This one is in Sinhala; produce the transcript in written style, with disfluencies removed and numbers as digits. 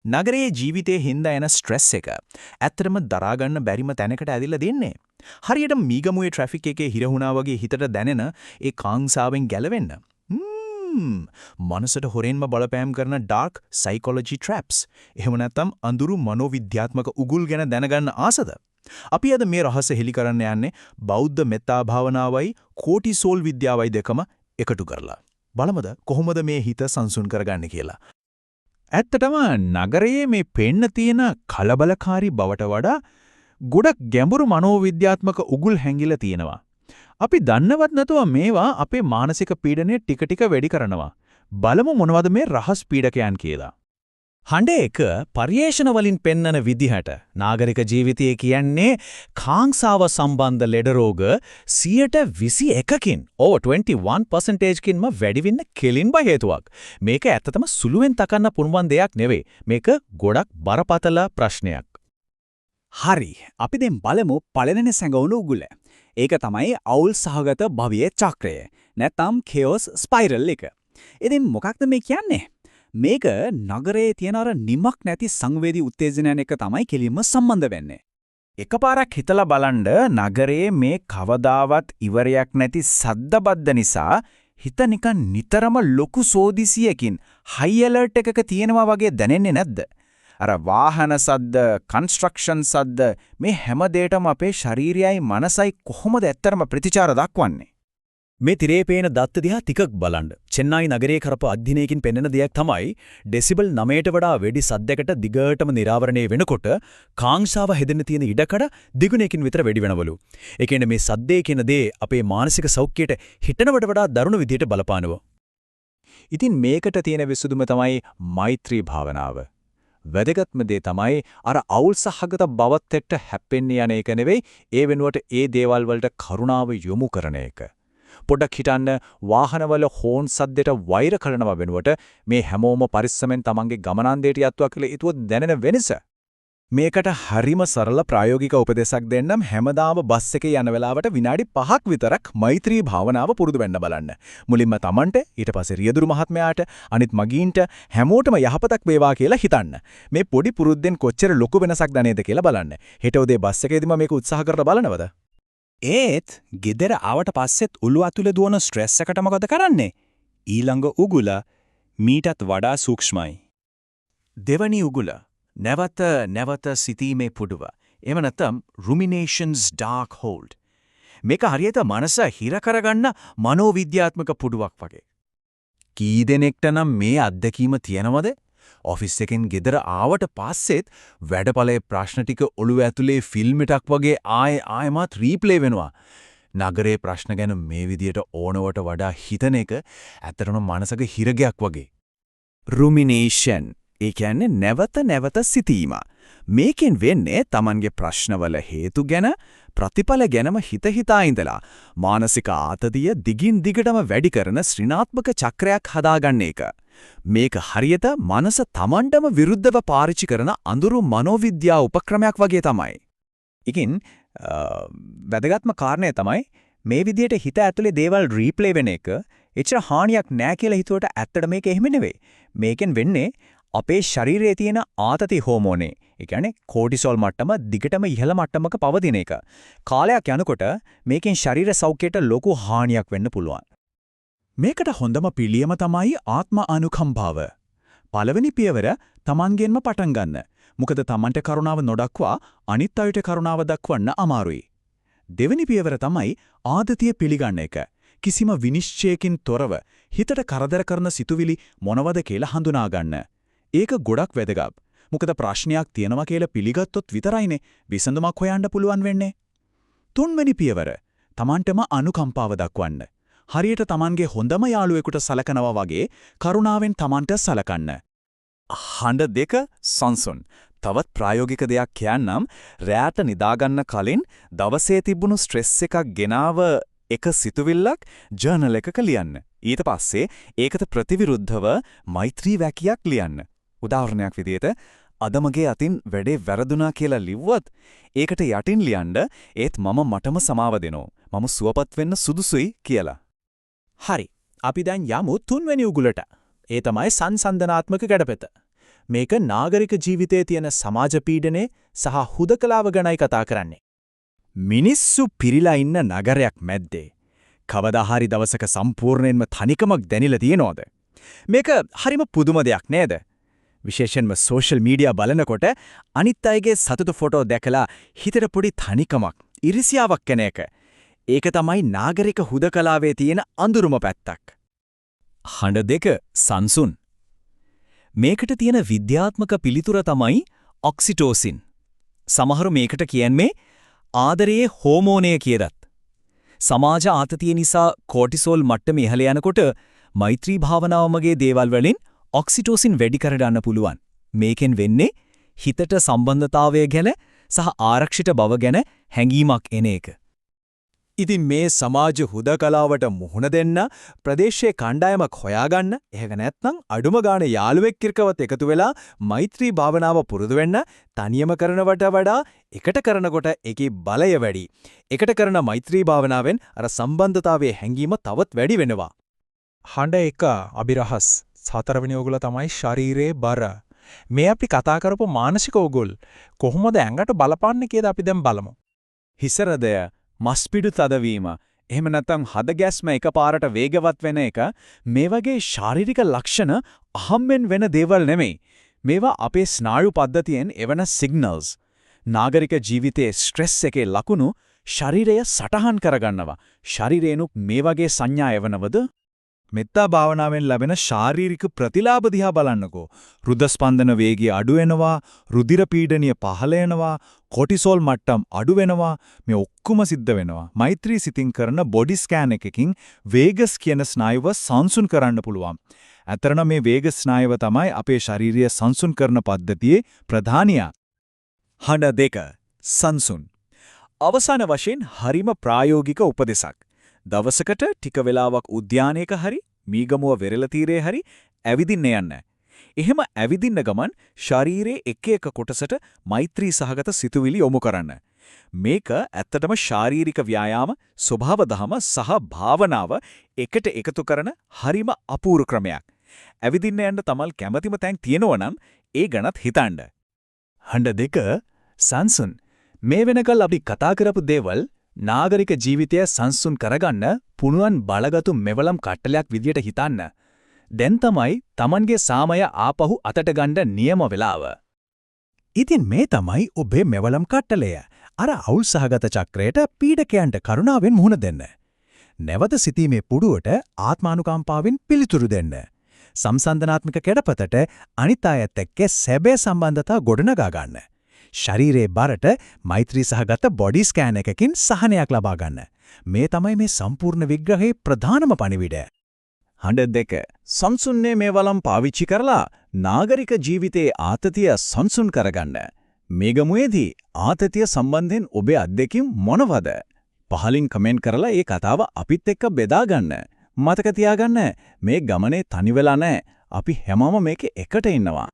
නගරයේ ජීවිතයේ හින්දා එන ස්ට්‍රෙස් එක ඇත්තටම දරා ගන්න බැරිම තැනකට ඇදිලා දෙන්නේ. හරියට මීගමුවේ ට්‍රැෆික් එකේ හිර වුණා වගේ හිතට දැනෙන ඒ කාංසාවෙන් ගැලවෙන්න. මනසට හොරෙන්ම බලපෑම් කරන ඩාර්ක් සයිකොලොජි ට්‍රැප්ස්. එහෙම නැත්නම් අඳුරු මනෝවිද්‍යාත්මක උගුල් ගැන දැනගන්න ආසද? අපි අද මේ රහස හෙලි කරන්න යන්නේ බෞද්ධ මෙත්තා භාවනාවයි කෝටිසෝල් විද්‍යාවයි දෙකම එකතු කරලා. බලමුද කොහොමද මේ හිත සංසුන් කරගන්නේ කියලා. ඇත්තටම නගරයේ මේ පෙන්න තියෙන කලබලකාරී බවට වඩා ගොඩක් ගැඹුරු මනෝවිද්‍යාත්මක උගුල් හැංගිලා තියෙනවා. අපි දන්නවත් නැතුව මේවා අපේ මානසික පීඩනය ටික ටික වැඩි කරනවා. බලමු මොනවද මේ රහස් පීඩකයන් කියලා. හඬ එක පරිේශන වලින් පෙන්නන විදිහට නාගරික ජීවිතය කියන්නේ කාංසාව සම්බන්ධ ලෙඩ රෝග 21%කින් over 21%කින්ම වැඩි වෙන්න කෙලින්ම හේතුවක්. මේක ඇත්තටම සුළුවෙන් තකන්න පුළුවන් දෙයක් නෙවෙයි. මේක ගොඩක් බරපතල ප්‍රශ්නයක්. හරි. අපි දැන් බලමු පළවෙනි සැඟවුණු උගුල. ඒක තමයි අවුල් සහගත භවයේ චක්‍රය. නැත්නම් chaos spiral එක. ඉතින් මොකක්ද මේ කියන්නේ? මේක නගරයේ තියෙන අර නිමක් නැති සංවේදී උත්තේජනයන් එක තමයි කෙලින්ම සම්බන්ධ වෙන්නේ. එකපාරක් හිතලා බලන්න නගරයේ මේ කවදාවත් ඉවරයක් නැති සද්දබද්ද නිසා හිත නිකන් නිතරම ලොකු සෝදිසියකින් හයි ඇලර්ට් එකක තියෙනවා වගේ දැනෙන්නේ නැද්ද? අර වාහන සද්ද, කන්ස්ට්‍රක්ෂන් සද්ද මේ හැම දෙයකම අපේ ශරීරයයි මනසයි කොහොමද ඇත්තටම ප්‍රතිචාර දක්වන්නේ? මේ තිරේ පේන දත්ත දිහා ටිකක් බලන්න. චෙන්නයි නගරයේ කරපු අධ්‍යයනයකින් පෙන්වන දෙයක් තමයි ඩෙසිබල් 9ට වඩා වැඩි සද්දයකට දිගටම නිරාවරණය වෙනකොට කාංශාව හැදෙන්න තියෙන ඉඩකඩ දිගුණයකින් විතර වැඩි වෙනවලු. ඒ කියන්නේ මේ සද්දේ කියන දේ අපේ මානසික සෞඛ්‍යයට හිතනවට වඩා දරුණු විදිහට බලපානවා. ඉතින් මේකට තියෙන විසඳුම තමයි මෛත්‍රී භාවනාව. වැදගත්ම දේ තමයි අර අවුල් සහගත බවත් එක්ක හැප්පෙන්න යන එක නෙවෙයි, ඒ වෙනුවට ඒ දේවල් වලට කරුණාව යොමු කරන එක. පොඩක් හිතන්න, වාහනවල හෝන් සද්දයට වෛර කරනව වෙනුවට මේ හැමෝම පරිස්සමෙන් තමන්ගේ ගමනාන්දයට යත්වා කියලා හිතුවොත් දැනෙන වෙනස. මේකට හරිම සරල ප්‍රායෝගික උපදේශයක් දෙන්නම්. හැමදාම බස් එකේ යන වෙලාවට විනාඩි 5ක් විතරක් මෛත්‍රී භාවනාව පුරුදු වෙන්න බලන්න. මුලින්ම තමන්ට, ඊට පස්සේ රියදුරු මහත්මයාට, අනිත් මගීන්ට හැමෝටම යහපතක් වේවා කියලා හිතන්න. මේ පොඩි පුරුද්දෙන් කොච්චර ලොකු වෙනසක් දැනේද කියලා බලන්න. හෙට උදේ බස් එකේදීම මේක උත්සාහ කරලා බලනවද? ඒත් ගෙදර ආවට පස්සෙත් උළු ඇතුලේ දුවන ස්ට්‍රෙස් එකට මොකද කරන්නේ? ඊළඟ උගුල මීටත් වඩා සූක්ෂමයි. දෙවනි උගුල නැවත සිතීමේ පුඩුව. එහෙම නැත්නම් ruminations dark hold. මේක හරියට මනස හිර කරගන්න මනෝවිද්‍යාත්මක පුඩුවක් වගේ. කී දෙනෙක්ට නම් මේ අත්දැකීම තියෙනවද? ඔෆිස් එකෙන් ගෙදර ආවට පස්සෙත් වැඩපළේ ප්‍රශ්න ටික ඔළුව ඇතුලේ ෆිල්ම් එකක් වගේ ආයෙමත් රීප්ලේ වෙනවා. නගරේ ප්‍රශ්න ගැන මේ විදියට ඕනවට වඩා හිතන එක ඇත්තටම මනසක හිරගයක් වගේ. rumination ඒ කියන්නේ නැවත සිතීම. මේකෙන් වෙන්නේ Tamanගේ ප්‍රශ්නවල හේතු ගැන, ප්‍රතිඵල ගැනම හිතා ඉඳලා මානසික ආතතිය දිගින් දිගටම වැඩි කරන ශ්‍රිනාත්මක චක්‍රයක් හදාගන්න එක. මේක හරියට මනස Tamanටම විරුද්ධව පාවිච්චි කරන අඳුරු මනෝවිද්‍යා උපක්‍රමයක් වගේ තමයි. ඉතින් වැදගත්ම කාරණය තමයි මේ විදියට හිත ඇතුලේ දේවල් රීප්ලේ වෙන එක එච්චර හානියක් නෑ කියලා හිතුවට ඇත්තට මේක එහෙම නෙවෙයි. මේකෙන් වෙන්නේ අපේ ශරීරයේ තියෙන ආතති හෝමෝනේ, ඒ කියන්නේ කෝටිසෝල් මට්ටම දිගටම ඉහළ මට්ටමක පවතින එක. කාලයක් යනකොට මේකෙන් ශරීර සෞඛ්‍යයට ලොකු හානියක් වෙන්න පුළුවන්. මේකට හොඳම පිළියම තමයි ආත්ම අනුකම්පාව. පළවෙනි පියවර Tamanගෙන්ම පටන් ගන්න. මොකද Tamanට කරුණාව නොදක්වා අනිත් අයට කරුණාව දක්වන්න අමාරුයි. දෙවෙනි පියවර තමයි ආදතිය පිළිගන්න එක. කිසිම විනිශ්චයකින් තොරව හිතට කරදර කරන සිතුවිලි මොනවද කියලා හඳුනා ගන්න. ඒක ගොඩක් වැදගත්. මොකද ප්‍රශ්නයක් තියෙනවා කියලා පිළිගත්තොත් විතරයිනේ විසඳුමක් හොයන්න පුළුවන් වෙන්නේ. තුන්වෙනි පියවර Tamanටම අනුකම්පාව දක්වන්න. හරියට Tamanගේ හොඳම යාළුවෙකුට සලකනවා වගේ කරුණාවෙන් Tamanට සලකන්න. හඬ දෙක සංසුන්. තවත් ප්‍රායෝගික දෙයක් කියන්නම්. රැට නිදාගන්න කලින් දවසේ තිබුණු ස්ට්‍රෙස් එකක් ගෙනාව එක සිතුවිල්ලක් ජර්නල් එකක ලියන්න. ඊට පස්සේ ඒකට ප්‍රතිවිරුද්ධව මෛත්‍රී වැකියක් ලියන්න. උදාහරණයක් විදිහට අද මගේ අතින් වැඩේ වැරදුනා කියලා ලිව්වොත් ඒකට යටින් ලියන්න ඒත් මම මටම සමාව දෙනවා. මම සුවපත් වෙන්න සුදුසුයි කියලා. හරි. අපි දැන් යමු තුන්වෙනි උගුලට. ඒ තමයි සංසන්දනාත්මක ගැඩපෙත. මේක නාගරික ජීවිතයේ තියෙන සමාජ පීඩනය සහ හුදකලාව ගැනයි කතා කරන්නේ. මිනිස්සු පිරීලා ඉන්න නගරයක් මැද්දේ කවදා හරි දවසක සම්පූර්ණයෙන්ම තනිකමක් දැනිලා තියෙනවද? මේක හරිම පුදුම දෙයක් නේද? විශේෂයෙන්ම සෝෂල් මීඩියා බලනකොට අනිත් අයගේ සතුට ෆොටෝ දැකලා හිතට පොඩි තනිකමක්, ඉරිසියාවක් එන එක. ඒක තමයි නාගරික හුදකලාවේ තියෙන අඳුරුම පැත්තක්. හඬ දෙක සංසුන්. මේකට තියෙන විද්‍යාත්මක පිළිතුර තමයි ඔක්සිටෝසින්. සමහරු මේකට කියන්නේ ආදරයේ හෝමෝනය කියලත්. සමාජ ආතතිය නිසා කෝටිසෝල් මට්ටම ඉහළ යනකොට මෛත්‍රී භාවනාවමගේ දේවල් වලින් ඔක්සිටෝසින් වැඩි කර ගන්න පුළුවන්. මේකෙන් වෙන්නේ හිතට සම්බන්ධතාවය ගැන සහ ආරක්ෂිත බව ගැන හැඟීමක් එන එක. ඉතින් මේ සමාජ හුදකලාවට මුහුණ දෙන්න ප්‍රදේශයේ කණ්ඩායමක් හොයාගන්න, එහෙම නැත්නම් අඩුම ගානේ යාළුවෙක් එක්කවත් එකතු වෙලා මෛත්‍රී භාවනාව පුරුදු වෙන්න තනියම කරනවට වඩා එකට කරනකොට ඒකේ බලය වැඩි. එකට කරන මෛත්‍රී භාවනාවෙන් අර සම්බන්ධතාවයේ හැඟීම තවත් වැඩි වෙනවා. හඬ එක අභිරහස් හතරවෙනි ඕගොල්ල තමයි ශරීරයේ බර. මේ අපි කතා කරපු මානසික ඕගොල් කොහොමද ඇඟට බලපාන්නේ කියලා අපි දැන් බලමු. හිසරදය, මස්පිඩු තදවීම, එහෙම නැත්නම් හද ගැස්ම එකපාරට වේගවත් වෙන එක මේ වගේ ශාරීරික ලක්ෂණ අහම්බෙන් වෙන දේවල් නෙමෙයි. මේවා අපේ ස්නායු පද්ධතියෙන් එවන සිග්නල්ස්. නාගරික ජීවිතයේ ස්ට්‍රෙස් එකේ ලකුණු ශරීරය සටහන් කරගන්නවා. ශරීරේනුත් මේ වගේ සංඥා එවනවද? මෙත්තා භාවනාවෙන් ලැබෙන ශාරීරික ප්‍රතිලාභ දිහා බලන්නකෝ. හෘද ස්පන්දන වේගය අඩු වෙනවා, රුධිර පීඩනය පහළ යනවා, කොටිසෝල් මට්ටම් අඩු වෙනවා. මේ ඔක්කොම සිද්ධ වෙනවා. මෛත්‍රී සිතින් කරන බොඩි ස්කෑන් එකකින් වේගස් කියන ස්නායුව සංසුන් කරන්න පුළුවන්. අතරන මේ වේගස් ස්නායුව තමයි අපේ ශාරීරිය සංසුන් කරන පද්ධතියේ ප්‍රධානියා. හඬ දෙක සංසුන්. අවසාන වශයෙන් හරිම ප්‍රායෝගික උපදෙසක්. දවසකට ටික වෙලාවක් උද්‍යානයක හරි මීගමුව වෙරළ තීරයේ හරි ඇවිදින්න යන්න. එහෙම ඇවිදින්න ගමන් ශරීරයේ එක එක කොටසට මෛත්‍රී සහගත සිතුවිලි යොමු කරන්න. මේක ඇත්තටම ශාරීරික ව්‍යායාම, ස්වභාව දහම සහ භාවනාව එකට එකතු කරන හරිම අපූර්ව ක්‍රමයක්. ඇවිදින්න යන්න තමල් කැමැතිම තැන් තියෙනවා නම් ඒ ගැනත් හිතන්න. හඬ දෙක සංසුන්. මේ වෙනකල් අපි කතා කරපු දේවල් නාගරික ජීවිතය සංසුන් කරගන්න පුණුවන් බලගතු මෙවලම් කට්ටලයක් විදියට හිතන්න. දැන් තමයි Tamanගේ සාමය ආපහු අතට ගන්න නියම වෙලාව. ඉතින් මේ තමයි ඔබේ මෙවලම් කට්ටලය. අර අවුල් සහගත චක්‍රයට පීඩකයන්ට කරුණාවෙන් මුහුණ දෙන්න. නැවත සිටීමේ පුඩුවට ආත්මානුකම්පාවෙන් පිළිතුරු දෙන්න. සම්සන්දනාත්මක කැඩපතට අනිත් අයත් එක්ක සැබෑ සම්බන්ධතා ගොඩනගා ගන්න. ශරීරයේ බරට මෛත්‍රී සහගත බොඩි ස්කෑන් එකකින් සහනයක් ලබා ගන්න. මේ තමයි මේ සම්පූර්ණ විග්‍රහයේ ප්‍රධානම පණිවිඩය. හඬ දෙක සංසුන්නේ මේ වලම් පාවිච්චි කරලා නාගරික ජීවිතයේ ආතතිය සංසුන් කරගන්න. මේ ගමුවේදී ආතතිය සම්බන්ධයෙන් ඔබේ අත්දැකීම් මොනවද? පහලින් කමෙන්ට් කරලා ඒ කතාව අපිත් එක්ක බෙදා ගන්න. මතක තියාගන්න මේ ගමනේ තනි වෙලා නැහැ. අපි හැමෝම මේකේ එකට ඉන්නවා.